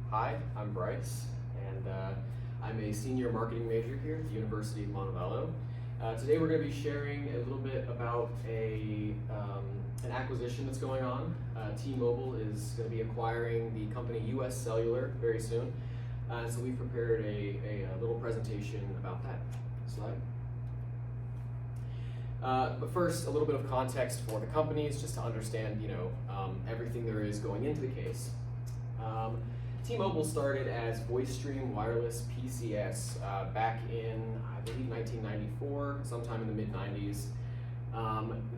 Hi, I'm Bryce, and I'm a senior marketing major here at the University of Montevallo. Today we're going to be sharing a little bit about an acquisition that's going on. T-Mobile is going to be acquiring the company US Cellular very soon, so we've prepared a little presentation about that. Slide. But first, a little bit of context for the companies, just to understand, everything there is going into the case. T-Mobile started as VoiceStream Wireless PCS back in, I believe, 1994, sometime in the mid-90s.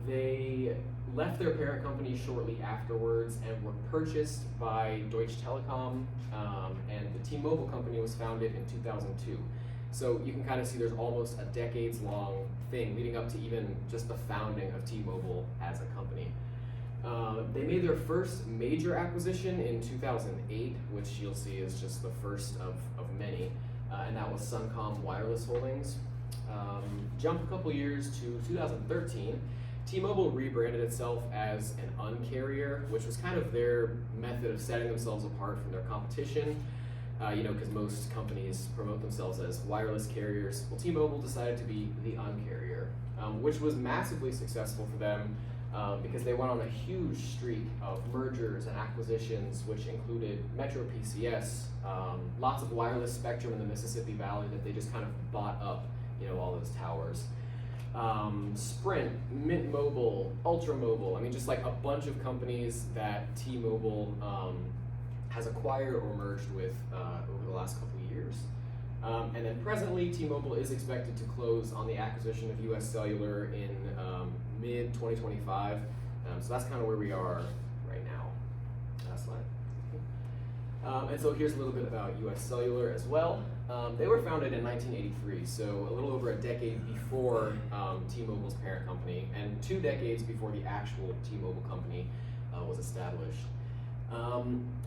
They left their parent company shortly afterwards and were purchased by Deutsche Telekom, and the T-Mobile company was founded in 2002. So you can kind of see there's almost a decades-long thing leading up to even just the founding of T-Mobile as a company. They made their first major acquisition in 2008, which you'll see is just the first of many, and that was Suncom Wireless Holdings. Jump a couple years to 2013, T-Mobile rebranded itself as an Un-carrier, which was kind of their method of setting themselves apart from their competition. Because most companies promote themselves as wireless carriers. Well, T-Mobile decided to be the Un-carrier, which was massively successful for them because they went on a huge streak of mergers and acquisitions, which included Metro PCS, lots of wireless spectrum in the Mississippi Valley that they just kind of bought up, all those towers. Sprint, Mint Mobile, Ultra Mobile, just like a bunch of companies that T-Mobile has acquired or merged with over the last couple of years. And then presently, T-Mobile is expected to close on the acquisition of US Cellular in mid-2025. So that's kind of where we are right now. Last slide. And so here's a little bit about US Cellular as well. They were founded in 1983, so a little over a decade before T-Mobile's parent company, and 2 decades before the actual T-Mobile company was established.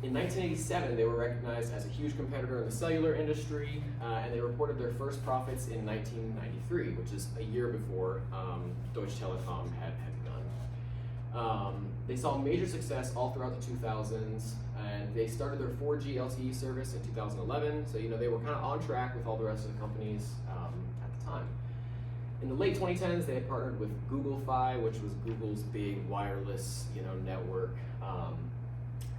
In 1987, they were recognized as a huge competitor in the cellular industry, and they reported their first profits in 1993, which is a year before Deutsche Telekom had begun. They saw major success all throughout the 2000s, and they started their 4G LTE service in 2011, so they were kind of on track with all the rest of the companies at the time. In the late 2010s, they had partnered with Google Fi, which was Google's big wireless network.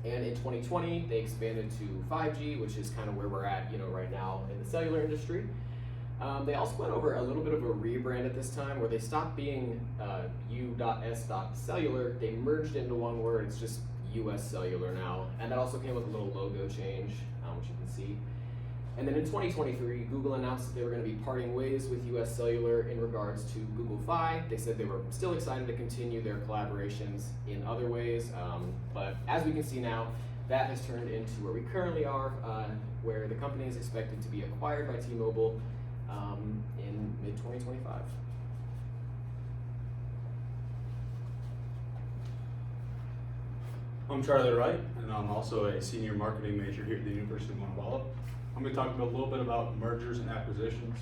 And in 2020, they expanded to 5G, which is kind of where we're at, right now in the cellular industry. They also went over a little bit of a rebrand at this time, where they stopped being U.S.Cellular. They merged into one word. It's just US Cellular now, and that also came with a little logo change, which you can see. And then in 2023, Google announced that they were going to be parting ways with US Cellular in regards to Google Fi. They said they were still excited to continue their collaborations in other ways, but as we can see now, that has turned into where we currently are, where the company is expected to be acquired by T-Mobile in mid-2025. I'm Charlie Wright, and I'm also a senior marketing major here at the University of Montevallo. I'm going to talk a little bit about mergers and acquisitions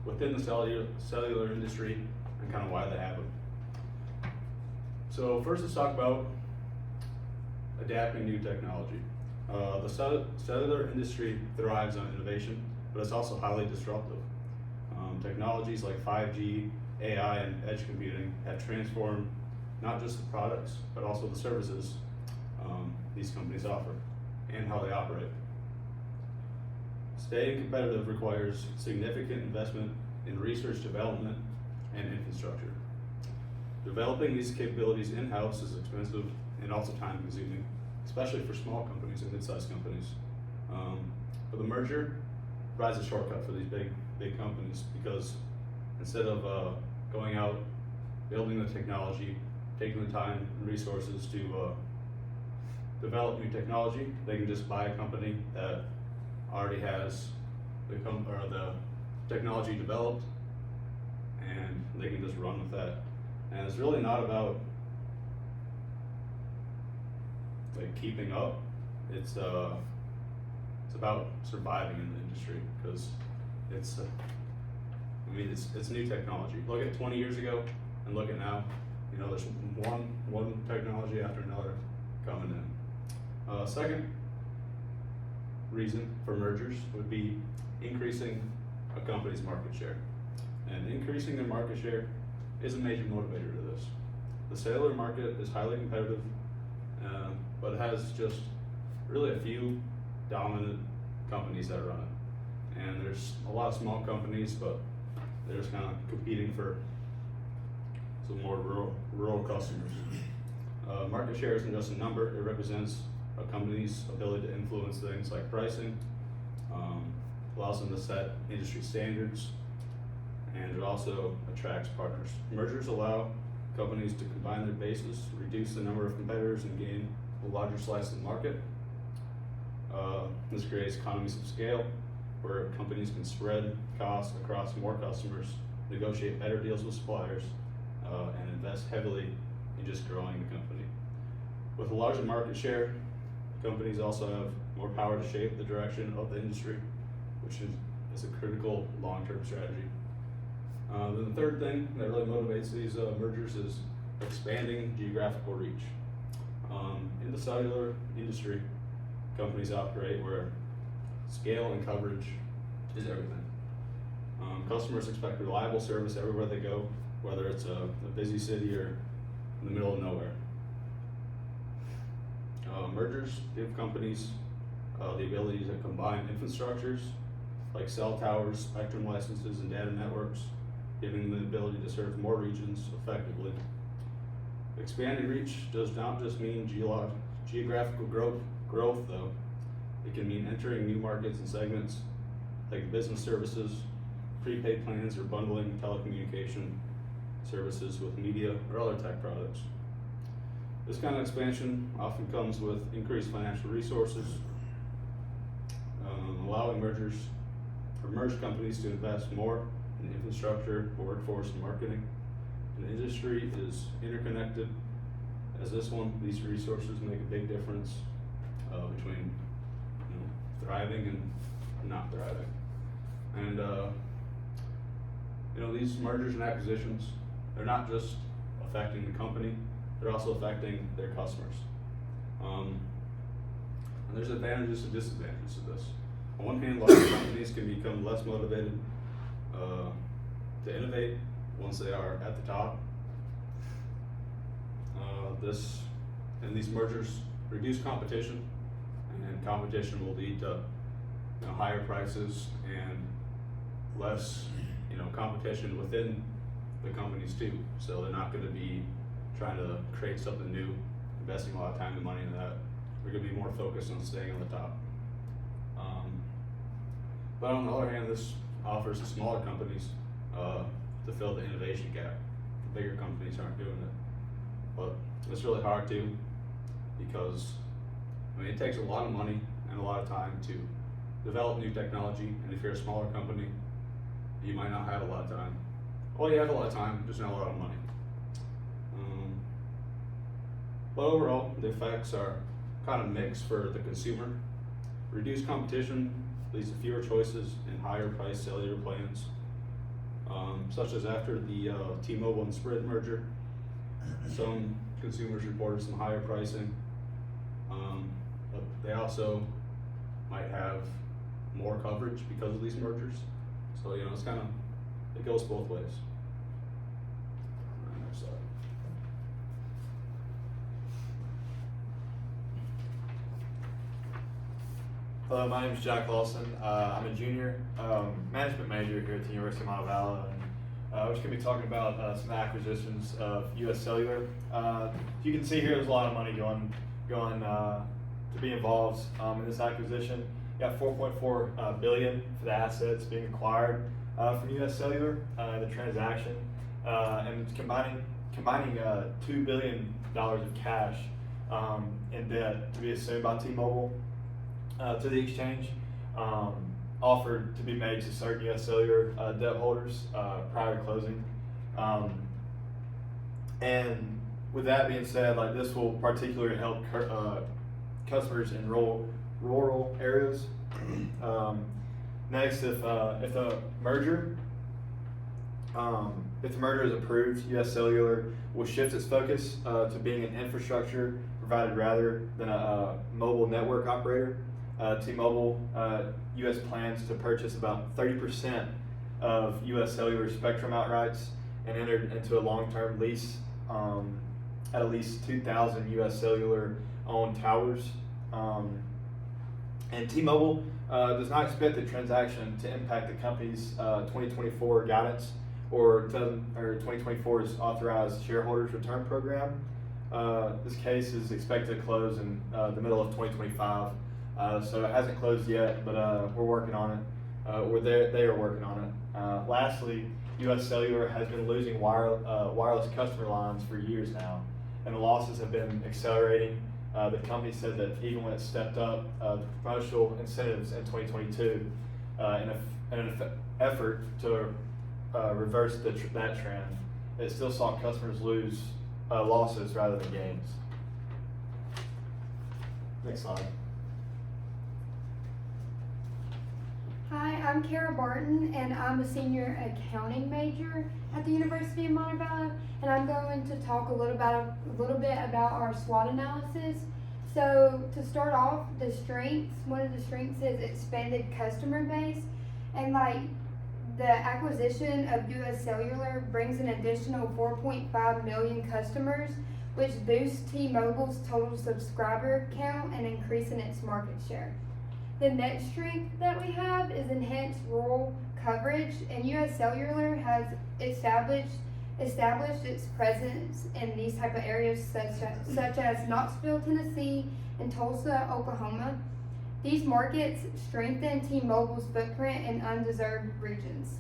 within the cellular industry and kind of why they happen. So first, let's talk about adapting new technology. The cellular industry thrives on innovation, but it's also highly disruptive. Technologies like 5G, AI, and edge computing have transformed not just the products, but also the services these companies offer and how they operate. Staying competitive requires significant investment in research, development, and infrastructure. Developing these capabilities in-house is expensive and also time-consuming, especially for small companies and mid-sized companies. But the merger provides a shortcut for these big companies, because instead of going out, building the technology, taking the time and resources to develop new technology, they can just buy a company that already has the technology developed, and they can just run with that. And it's really not about keeping up. It's about surviving in the industry, because it's new technology. Look at 20 years ago and look at now. There's one technology after another coming in. Second, reason for mergers would be increasing a company's market share. And increasing their market share is a major motivator to this. The cellular market is highly competitive, but it has just really a few dominant companies that run it. And there's a lot of small companies, but they're just kind of competing for some more rural customers. Market share isn't just a number, it represents a company's ability to influence things like pricing, allows them to set industry standards, and it also attracts partners. Mergers allow companies to combine their bases, reduce the number of competitors, and gain a larger slice of the market. This creates economies of scale, where companies can spread costs across more customers, negotiate better deals with suppliers, and invest heavily in just growing the company. With a larger market share, companies also have more power to shape the direction of the industry, which is a critical long-term strategy. Then the third thing that really motivates these mergers is expanding geographical reach. In the cellular industry, companies operate where scale and coverage is everything. Customers expect reliable service everywhere they go, whether it's a busy city or in the middle of nowhere. Mergers give companies the ability to combine infrastructures like cell towers, spectrum licenses, and data networks, giving them the ability to serve more regions effectively. Expanding reach does not just mean geographical growth though. It can mean entering new markets and segments like business services, prepaid plans, or bundling telecommunication services with media or other tech products. This kind of expansion often comes with increased financial resources, allowing merged companies to invest more in infrastructure, workforce, and marketing. An industry is interconnected as this one. These resources make a big difference between thriving and not thriving. And these mergers and acquisitions, they're not just affecting the company, they're also affecting their customers. And there's advantages and disadvantages to this. On one hand, large companies can become less motivated to innovate once they are at the top. These mergers reduce competition, and competition will lead to higher prices and less competition within the companies too. So they're not going to be trying to create something new, investing a lot of time and money into that. They're going to be more focused on staying on the top. But on the other hand, this offers the smaller companies to fill the innovation gap. The bigger companies aren't doing it. But it's really hard to, because it takes a lot of money and a lot of time to develop new technology, and if you're a smaller company, you might not have a lot of time. Well, you have a lot of time, just not a lot of money. But overall, the effects are kind of mixed for the consumer. Reduced competition leads to fewer choices and higher priced cellular plans, such as after the T-Mobile and Sprint merger. Some consumers reported some higher pricing, but they also might have more coverage because of these mergers. So it's it goes both ways. Next slide. Hello, my name is Jack Lawson. I'm a junior management major here at the University of Montevallo, and we're just going to be talking about some acquisitions of U.S. Cellular. You can see here there's a lot of money going to be involved in this acquisition. You got $4.4 billion for the assets being acquired from U.S. Cellular in the transaction, and combining $2 billion of cash in debt to be assumed by T-Mobile to the exchange, offered to be made to certain U.S. Cellular debt holders prior to closing. And with that being said, this will particularly help customers in rural areas. Next, if the merger is approved, U.S. Cellular will shift its focus to being an infrastructure provider rather than a mobile network operator. T-Mobile U.S. plans to purchase about 30% of U.S. Cellular spectrum outrights and entered into a long-term lease at least 2,000 U.S. Cellular owned towers. And T-Mobile does not expect the transaction to impact the company's 2024 guidance or 2024's authorized shareholders return program. This case is expected to close in the middle of 2025, so it hasn't closed yet, but we're working on it. They are working on it. Lastly, U.S. Cellular has been losing wireless customer lines for years now, and the losses have been accelerating. The company said that even when it stepped up the promotional incentives in 2022 in an effort to reverse that trend, it still saw customers lose losses rather than gains. Next slide. Hi, I'm Kara Barton, and I'm a senior accounting major at the University of Montevallo, and I'm going to talk a little bit about our SWOT analysis. So to start off, the strengths, one of the strengths is expanded customer base, and the acquisition of U.S. Cellular brings an additional 4.5 million customers, which boosts T-Mobile's total subscriber count and increasing its market share. The next strength that we have is enhanced rural coverage, and U.S. Cellular has established its presence in these type of areas such as Knoxville, Tennessee, and Tulsa, Oklahoma. These markets strengthen T-Mobile's footprint in undeserved regions.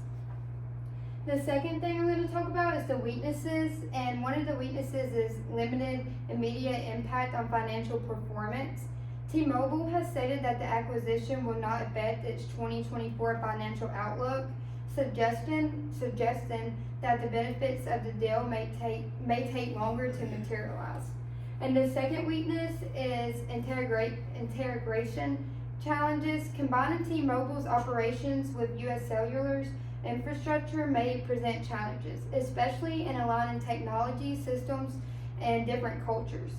The second thing I'm going to talk about is the weaknesses, and one of the weaknesses is limited immediate impact on financial performance. T-Mobile has stated that the acquisition will not affect its 2024 financial outlook, suggesting that the benefits of the deal may take longer to materialize. And the second weakness is integration challenges. Combining T-Mobile's operations with U.S. Cellular's infrastructure may present challenges, especially in aligning technology systems and different cultures.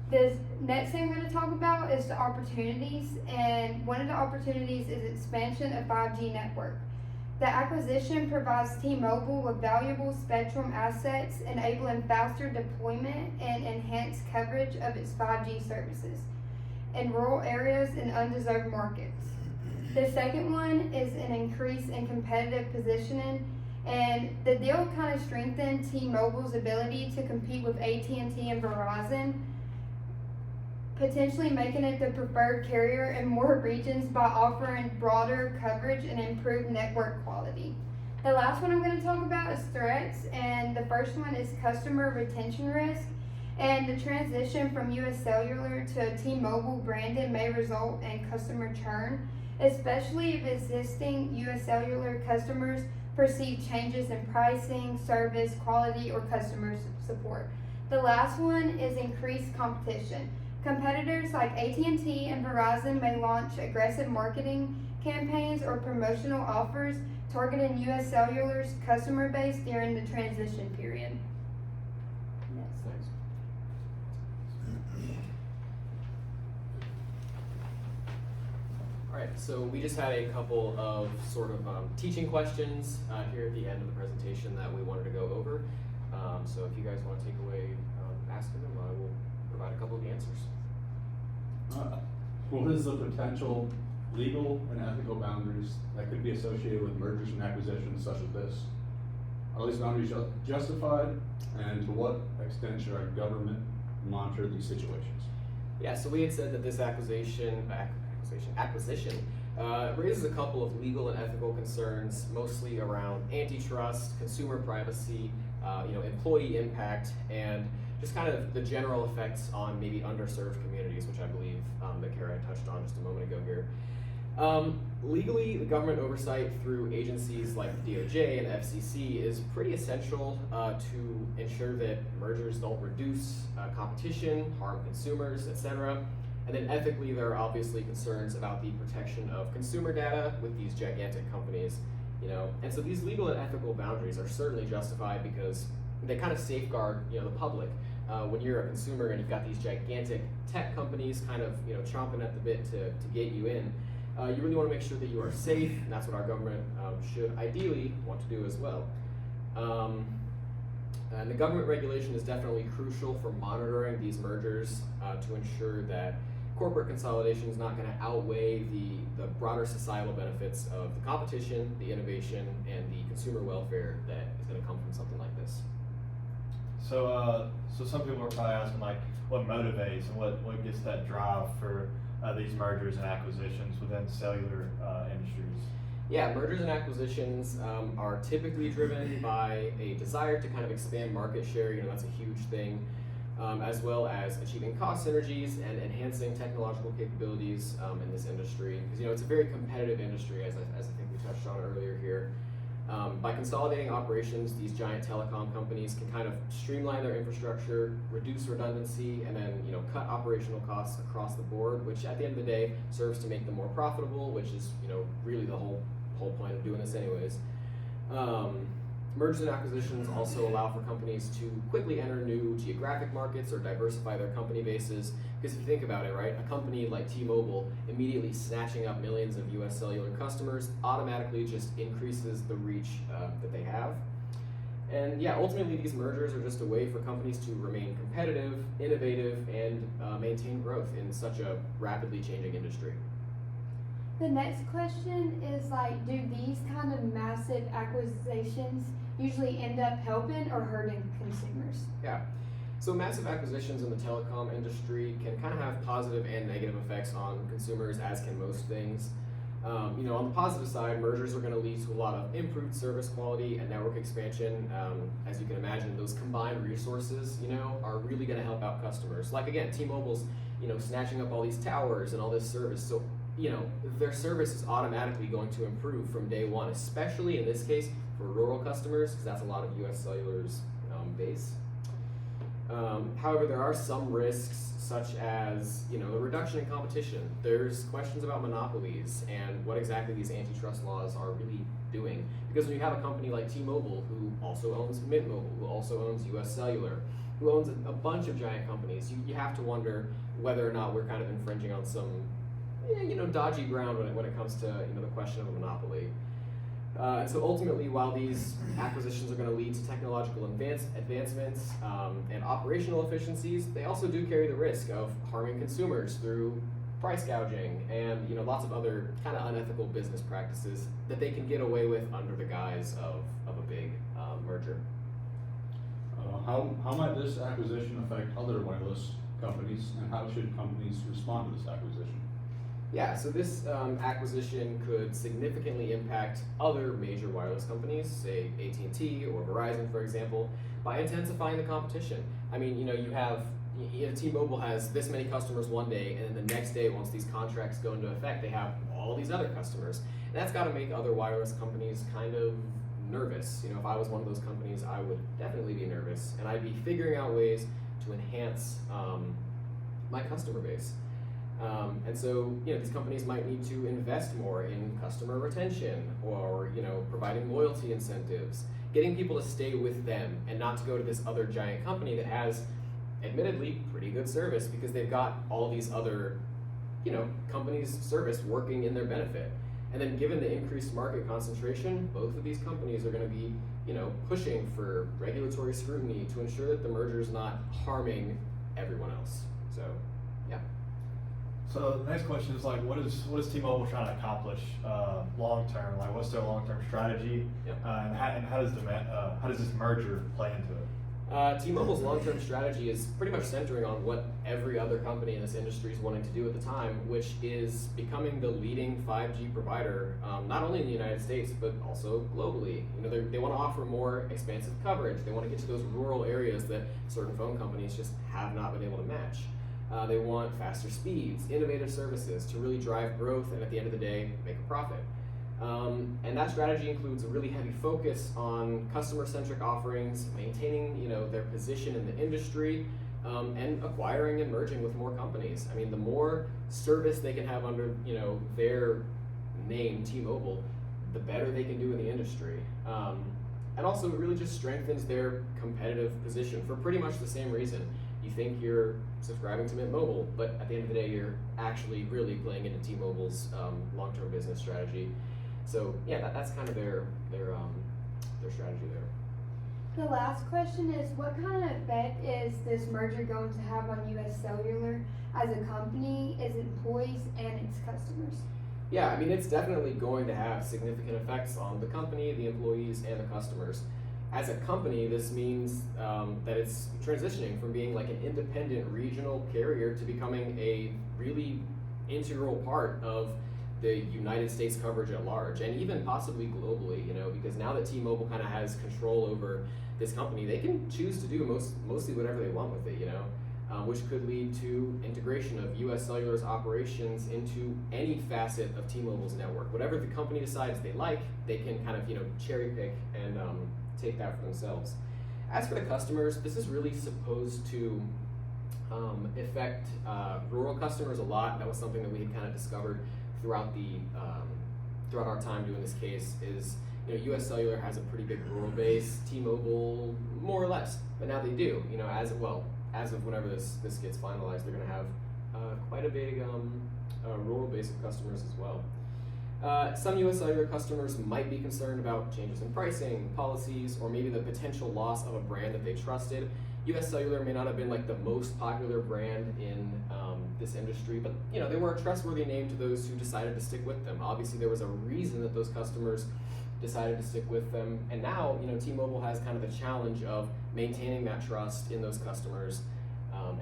The next thing I'm going to talk about is the opportunities, and one of the opportunities is expansion of 5G network. The acquisition provides T-Mobile with valuable spectrum assets, enabling faster deployment and enhanced coverage of its 5G services in rural areas and undeserved markets. The second one is an increase in competitive positioning, and the deal kind of strengthened T-Mobile's ability to compete with AT&T and Verizon, potentially making it the preferred carrier in more regions by offering broader coverage and improved network quality. The last one I'm going to talk about is threats, and the first one is customer retention risk. And the transition from U.S. Cellular to T-Mobile branding may result in customer churn, especially if existing U.S. Cellular customers perceive changes in pricing, service, quality, or customer support. The last one is increased competition. Competitors like AT&T and Verizon may launch aggressive marketing campaigns or promotional offers targeting U.S. Cellular's customer base during the transition period. Thanks. All right, so we just had a couple of sort of teaching questions here at the end of the presentation that we wanted to go over. So if you guys want to take away asking them, I will provide a couple of answers. What is the potential legal and ethical boundaries that could be associated with mergers and acquisitions such as this? Are these boundaries justified, and to what extent should our government monitor these situations? Yeah, so we had said that this acquisition raises a couple of legal and ethical concerns, mostly around antitrust, consumer privacy, employee impact, and just kind of the general effects on maybe underserved communities, which I believe that Kara had touched on just a moment ago here. Legally, the government oversight through agencies like the DOJ and FCC is pretty essential to ensure that mergers don't reduce competition, harm consumers, etc. And then ethically, there are obviously concerns about the protection of consumer data with these gigantic companies, And so these legal and ethical boundaries are certainly justified because they kind of safeguard, the public. when you're a consumer and you've got these gigantic tech companies kind of chomping at the bit to get you in, you really want to make sure that you are safe, and that's what our government should ideally want to do as well. And the government regulation is definitely crucial for monitoring these mergers to ensure that corporate consolidation is not going to outweigh the broader societal benefits of the competition, the innovation, and the consumer welfare that is going to come from something like this. So some people are probably asking, like, what motivates and what gets that drive for these mergers and acquisitions within cellular industries? Yeah, mergers and acquisitions are typically driven by a desire to kind of expand market share. That's a huge thing, as well as achieving cost synergies and enhancing technological capabilities in this industry. Because it's a very competitive industry, as I think we touched on earlier here. By consolidating operations, these giant telecom companies can kind of streamline their infrastructure, reduce redundancy, and then cut operational costs across the board, which at the end of the day serves to make them more profitable, which is really the whole point of doing this anyways. Mergers and acquisitions also allow for companies to quickly enter new geographic markets or diversify their company bases. Because if you think about it, right, a company like T-Mobile immediately snatching up millions of US cellular customers automatically just increases the reach that they have. And yeah, ultimately these mergers are just a way for companies to remain competitive, innovative, and maintain growth in such a rapidly changing industry. The next question is do these kind of massive acquisitions usually end up helping or hurting consumers? Yeah. So massive acquisitions in the telecom industry can kind of have positive and negative effects on consumers, as can most things. On the positive side, mergers are going to lead to a lot of improved service quality and network expansion. As you can imagine, those combined resources, are really going to help out customers. Like again, T-Mobile's, snatching up all these towers and all this service. So their service is automatically going to improve from day one, especially in this case for rural customers, because that's a lot of US Cellular's base. However, there are some risks, such as the reduction in competition. There's questions about monopolies and what exactly these antitrust laws are really doing. Because when you have a company like T-Mobile, who also owns Mint Mobile, who also owns US Cellular, who owns a bunch of giant companies, you have to wonder whether or not we're kind of infringing on some dodgy ground when it comes to the question of a monopoly. And so ultimately, while these acquisitions are going to lead to technological advancements and operational efficiencies, they also do carry the risk of harming consumers through price gouging and lots of other kind of unethical business practices that they can get away with under the guise of a big merger. How might this acquisition affect other wireless companies, and how should companies respond to this acquisition? Yeah, so this acquisition could significantly impact other major wireless companies, say AT&T or Verizon, for example, by intensifying the competition. I mean, you have T-Mobile has this many customers one day, and then the next day, once these contracts go into effect, they have all these other customers. And that's got to make other wireless companies kind of nervous. If I was one of those companies, I would definitely be nervous, and I'd be figuring out ways to enhance my customer base. And so, these companies might need to invest more in customer retention or, providing loyalty incentives, getting people to stay with them and not to go to this other giant company that has, admittedly, pretty good service because they've got all these other, companies' service working in their benefit. And then given the increased market concentration, both of these companies are going to be, pushing for regulatory scrutiny to ensure that the merger is not harming everyone else. So, yeah. So the next question is what is T-Mobile trying to accomplish long term? What's their long term strategy? Yep. And how does this merger play into it? T-Mobile's long-term strategy is pretty much centering on what every other company in this industry is wanting to do at the time, which is becoming the leading 5G provider, not only in the United States, but also globally. They want to offer more expansive coverage. They want to get to those rural areas that certain phone companies just have not been able to match. They want faster speeds, innovative services to really drive growth and at the end of the day, make a profit. And that strategy includes a really heavy focus on customer-centric offerings, maintaining their position in the industry, and acquiring and merging with more companies. I mean, the more service they can have under their name, T-Mobile, the better they can do in the industry. and also it really just strengthens their competitive position for pretty much the same reason. You think you're subscribing to Mint Mobile, but at the end of the day, you're actually really playing into T-Mobile's long-term business strategy. So yeah, that's kind of their strategy there. The last question is, what kind of effect is this merger going to have on US Cellular as a company, its employees, and its customers? Yeah, I mean, it's definitely going to have significant effects on the company, the employees, and the customers. As a company, this means that it's transitioning from being like an independent regional carrier to becoming a really integral part of the United States coverage at large, and even possibly globally, you know, because now that T-Mobile kind of has control over this company, they can choose to do mostly whatever they want with it, you know, which could lead to integration of US Cellular's operations into any facet of T-Mobile's network. Whatever the company decides they like, they can kind of, you know, cherry pick and take that for themselves. As for the customers, this is really supposed to affect rural customers a lot. That was something that we had kind of discovered throughout our time doing this case. Is, you know, US Cellular has a pretty big rural base, T-Mobile more or less, but now they do. You know, as of whenever this gets finalized, they're going to have quite a big rural base of customers as well. Some US Cellular customers might be concerned about changes in pricing, policies, or maybe the potential loss of a brand that they trusted. US Cellular may not have been like the most popular brand in this industry, but you know, they were a trustworthy name to those who decided to stick with them. Obviously, there was a reason that those customers decided to stick with them, and now, you know, T-Mobile has kind of the challenge of maintaining that trust in those customers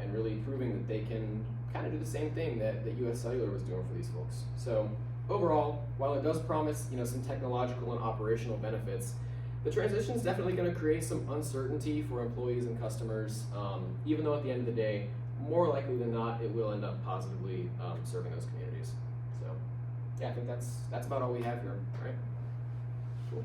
and really proving that they can kind of do the same thing that US Cellular was doing for these folks. So overall, while it does promise, you know, some technological and operational benefits, the transition is definitely going to create some uncertainty for employees and customers, even though at the end of the day, more likely than not, it will end up positively serving those communities. So yeah, I think that's about all we have here, right?